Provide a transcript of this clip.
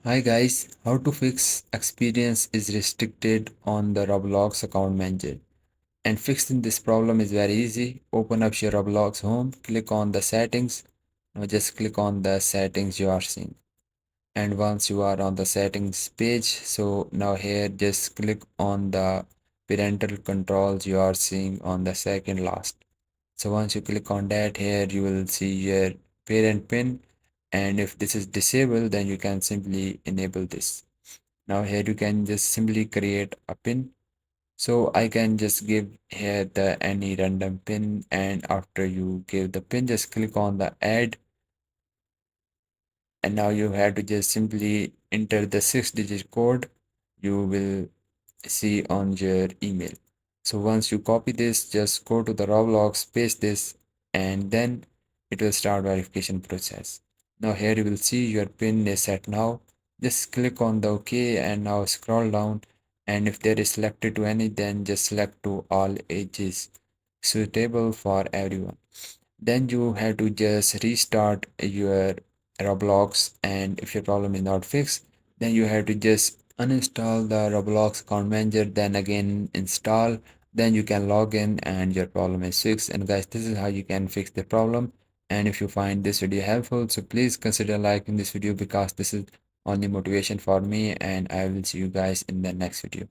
Hi guys, how to fix experience is restricted on the Roblox Account Manager. And fixing this problem is very easy. Open up your Roblox home, click on the settings. Now just click on the settings you are seeing. And once you are on the settings page, so now here just click on the parental controls you are seeing on the second last. So once you click on that, here you will see your parent pin, and if this is disabled then you can simply enable this. Now here you can just simply create a pin. So I can just give here the any random pin, and after you give the pin just click on the add, and now you have to just simply enter the 6-digit code you will see on your email. So once you copy this, just go to the Roblox, paste this, and then it will start verification process. Now here you will see your pin is set now. Just click on the OK and now scroll down, and if there is selected to any, then just select to all ages, suitable for everyone. Then you have to just restart your Roblox, and if your problem is not fixed, then you have to just uninstall the Roblox account manager, then again install, then you can log in and your problem is fixed. And guys, this is how you can fix the problem. And if you find this video helpful, so please consider liking this video because this is only motivation for me, and I will see you guys in the next video.